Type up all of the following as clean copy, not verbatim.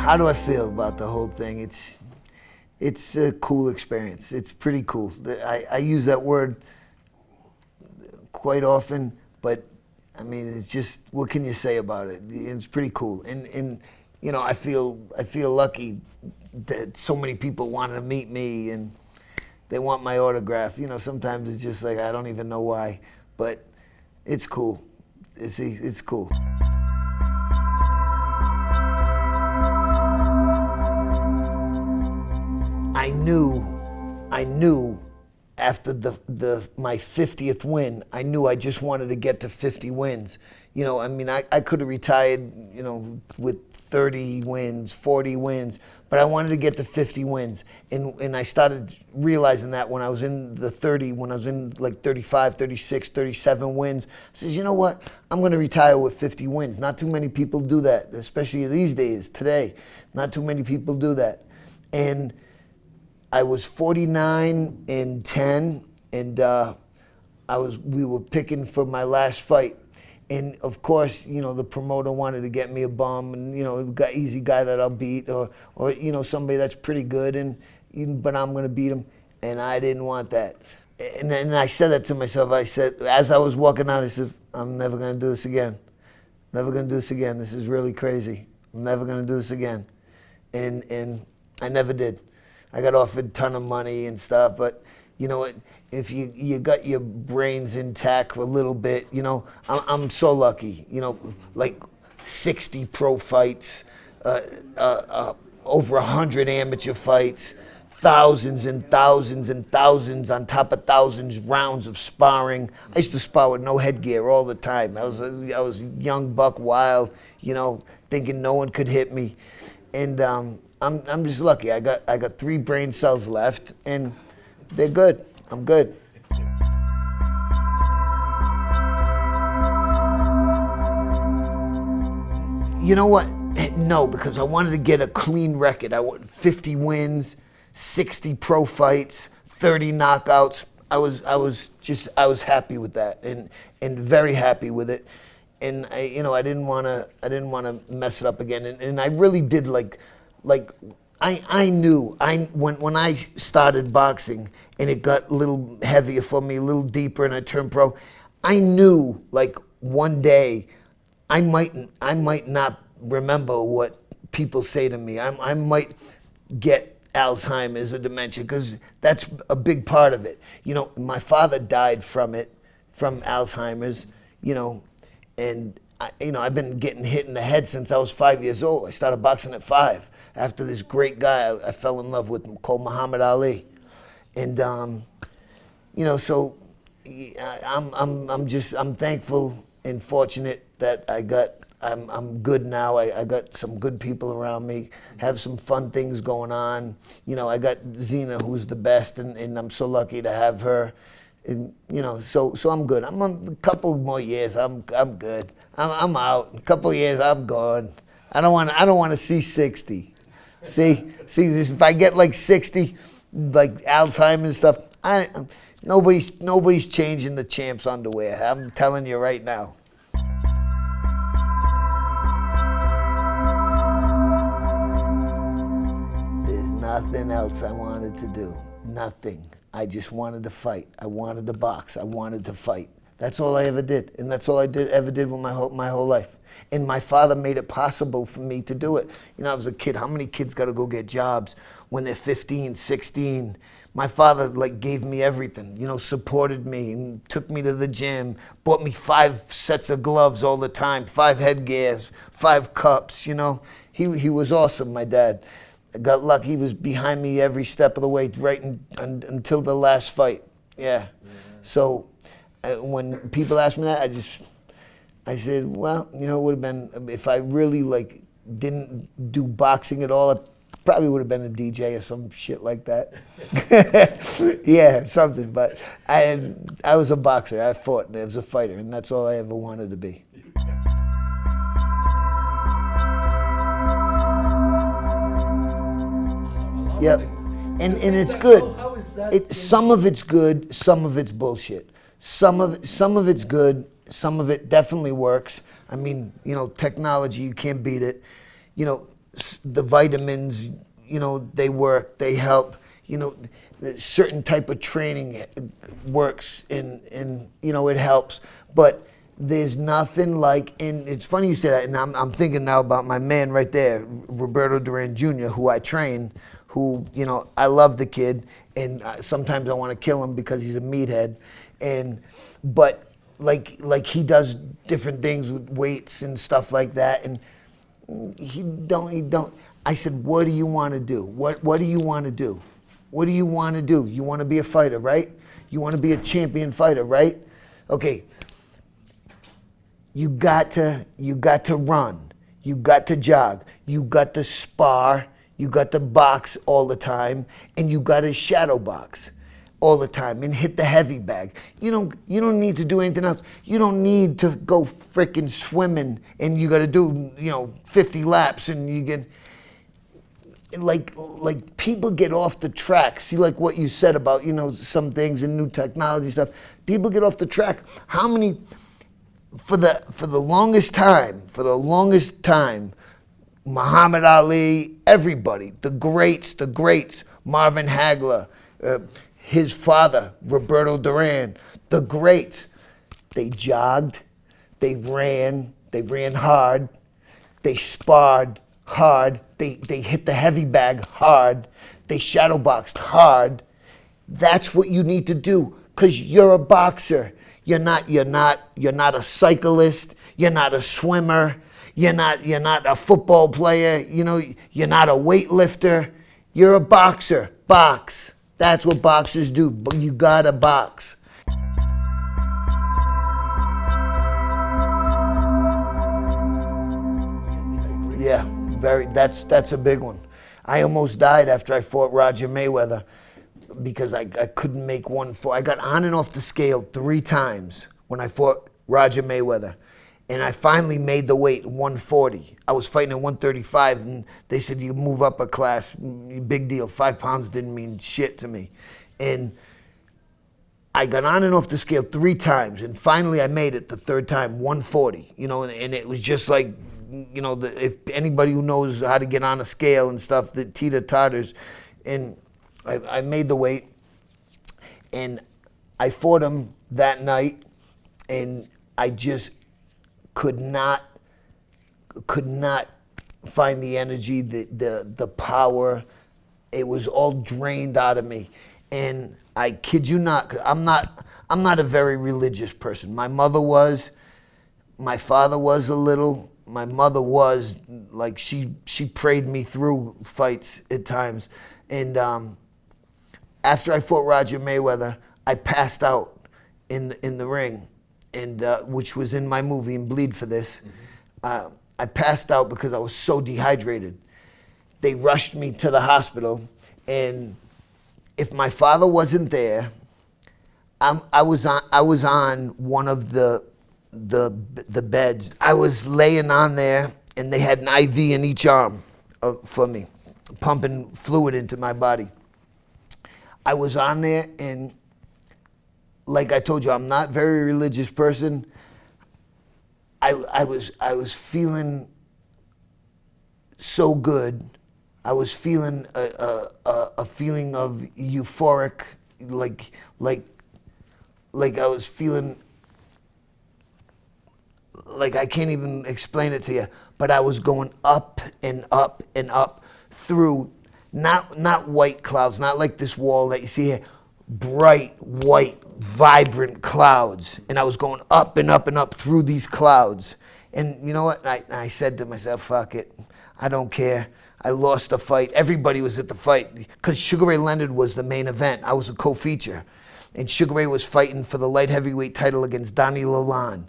How do I feel about the whole thing? It's a cool experience. It's pretty cool. I use that word quite often, but I mean, it's just, what can you say about it? It's pretty cool. And you know, I feel lucky that so many people wanted to meet me and they want my autograph. You know, sometimes it's just like, I don't even know why, but it's cool. It's cool. I knew after my 50th win, I knew I just wanted to get to 50 wins. You know, I mean, I could have retired, you know, with 30 wins, 40 wins, but I wanted to get to 50 wins. And I started realizing that when I was in when I was in like 35, 36, 37 wins, I said, you know what? I'm going to retire with 50 wins. Not too many people do that, especially these days, today. Not too many people do that. And I was 49-10, and we were picking for my last fight. And of course, you know, the promoter wanted to get me a bum, and you know, a easy guy that I'll beat, or you know, somebody that's pretty good, but I'm going to beat him, and I didn't want that. And then I said that to myself. I said, as I was walking out, I said, I'm never going to do this again. Never going to do this again. This is really crazy. I'm never going to do this again. And I never did. I got offered a ton of money and stuff, but you know what? If you got your brains intact for a little bit, you know, I'm so lucky. You know, like 60 pro fights, over 100 amateur fights, thousands and thousands and thousands on top of thousands rounds of sparring. I used to spar with no headgear all the time. I was a young buck wild, you know, thinking no one could hit me, and I'm just lucky. I got 3 brain cells left, and they're good. I'm good. You know what? No, because I wanted to get a clean record. I want 50 wins, 60 pro fights, 30 knockouts. I was happy with that, and very happy with it. And I didn't want to mess it up again. And I really did like I knew when I started boxing and it got a little heavier for me, a little deeper, and I turned pro, I knew like one day I might not remember what people say to me. I might get Alzheimer's or dementia, because that's a big part of it. You know, my father died from Alzheimer's, you know, and I've been getting hit in the head since I was 5 years old. I started boxing at 5. After this great guy I fell in love with, called Muhammad Ali, and you know, so I'm thankful and fortunate that I'm good now. I got some good people around me, have some fun things going on. You know, I got Zena, who's the best, and I'm so lucky to have her. And you know, so I'm good. I'm on a couple more years. I'm good. I'm out. A couple of years, I'm gone. I don't want to see 60. See this, if I get like 60, like Alzheimer's and stuff, nobody's changing the champ's underwear. I'm telling you right now. There's nothing else I wanted to do. Nothing. I just wanted to fight. I wanted to box. I wanted to fight. That's all I ever did, and that's all I ever did with my whole life. And my father made it possible for me to do it. You know, I was a kid. How many kids got to go get jobs when they're 15, 16? My father like gave me everything, you know, supported me and took me to the gym, bought me 5 sets of gloves all the time, 5 headgears, 5 cups, you know. He was awesome, my dad. I got lucky. He was behind me every step of the way, right until the last fight. Yeah. So when people ask me that, I said, well, you know, it would have been, if I really like didn't do boxing at all, I probably would have been a DJ or some shit like that. Yeah, something. But I was a boxer. I fought, and I was a fighter, and that's all I ever wanted to be. Yep. And it's good. Some of it's good, some of it's bullshit. Some of it's good. Some of it definitely works. I mean, you know, technology, you can't beat it. You know, the vitamins, they work, they help. Certain type of training works and it helps. But there's nothing like, and it's funny you say that, and I'm thinking now about my man right there, Roberto Duran Jr., who I train, who, I love the kid, and sometimes I want to kill him because he's a meathead, but like he does different things with weights and stuff like that, and he don't. I said, what do you want to do? What do you want to do? What do you want to do? You want to be a fighter, right? You want to be a champion fighter, right? Okay. You got to run. You got to jog. You got to spar. You got to box all the time, and you got to shadow box all the time and hit the heavy bag. You don't need to do anything else. You don't need to go freaking swimming and you got to do 50 laps and you get like people get off the track. See, like what you said about some things and new technology stuff. People get off the track. How many? For the longest time, Muhammad Ali, everybody, the greats, Marvin Hagler, his father, Roberto Duran, the greats, they jogged, they ran hard, they sparred hard, they hit the heavy bag hard, they shadow boxed hard. That's what you need to do, because you're a boxer. You're not a cyclist. You're not a swimmer. You're not a football player. You're not a weightlifter. You're a boxer. Box. That's what boxers do. But you gotta box. Yeah, that's a big one. I almost died after I fought Roger Mayweather, because I couldn't make 140. I got on and off the scale 3 times when I fought Roger Mayweather. And I finally made the weight 140. I was fighting at 135, and they said, you move up a class, big deal. 5 pounds didn't mean shit to me. And I got on and off the scale 3 times, and finally I made it the 3rd time, 140. And it was just like, if anybody who knows how to get on a scale and stuff, the teeter-totters, and I made the weight, and I fought him that night, and I just could not find the energy, the power. It was all drained out of me, and I kid you not, I'm not a very religious person. My mother was, my father was a little. My mother was, like, she prayed me through fights at times, and after I fought Roger Mayweather, I passed out in the ring, and which was in my movie, and Bleed for this. Mm-hmm. I passed out because I was so dehydrated. They rushed me to the hospital, and if my father wasn't there, I was on one of the beds. I was laying on there, and they had an IV in each arm for me, pumping fluid into my body. I was on there, and like I told you, I'm not a very religious person. I was feeling so good. I was feeling a feeling of euphoric, like I was feeling like I can't even explain it to you, but I was going up and up and up through not white clouds, not like this wall that you see here, bright, white, vibrant clouds. And I was going up and up and up through these clouds. And you know what? I said to myself, fuck it. I don't care. I lost the fight. Everybody was at the fight because Sugar Ray Leonard was the main event. I was a co-feature. And Sugar Ray was fighting for the light heavyweight title against Donnie Lalonde.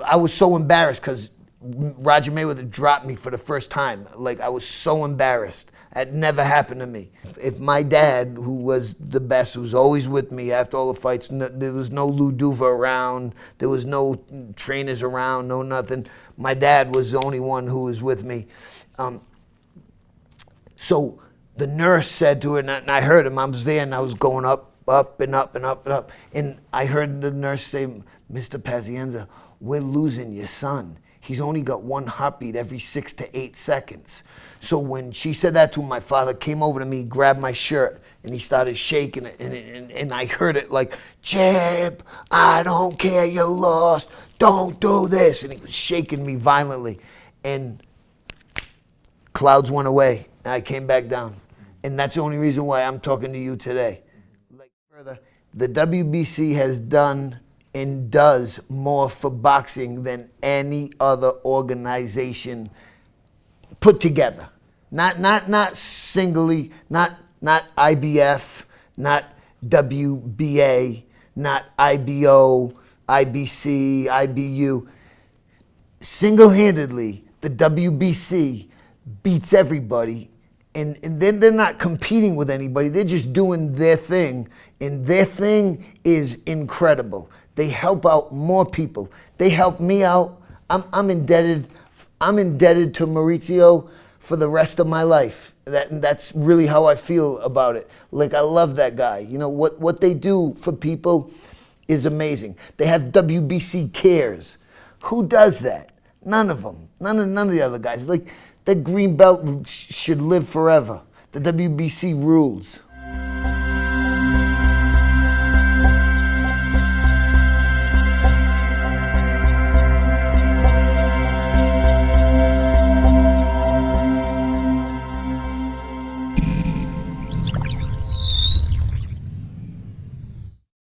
I was so embarrassed because Roger Mayweather dropped me for the first time. Like, I was so embarrassed. That never happened to me. If my dad, who was the best, who was always with me after all the fights, there was no Lou Duva around, there was no trainers around, no nothing. My dad was the only one who was with me. So the nurse said to her, and I heard him, I was there, and I was going up and up and up and up. And I heard the nurse say, Mr. Pazienza, we're losing your son. he's only got one heartbeat every 6 to 8 seconds. So when she said that to him, my father came over to me, grabbed my shirt, and he started shaking it. And I heard it like, "Champ, I don't care, you lost. Don't do this." And he was shaking me violently. And clouds went away, and I came back down. And that's the only reason why I'm talking to you today. Like further, the WBC has done and does more for boxing than any other organization put together. Not singly, not IBF, not WBA, not IBO, IBC, IBU. Single-handedly, the WBC beats everybody, and then they're not competing with anybody. They're just doing their thing, and their thing is incredible. They help out more people. They help me out. I'm indebted to Maurizio for the rest of my life. That's really how I feel about it. Like, I love that guy. You know, what they do for people is amazing. They have WBC Cares. Who does that? None of them. None of the other guys. Like, the green belt should live forever. The WBC rules.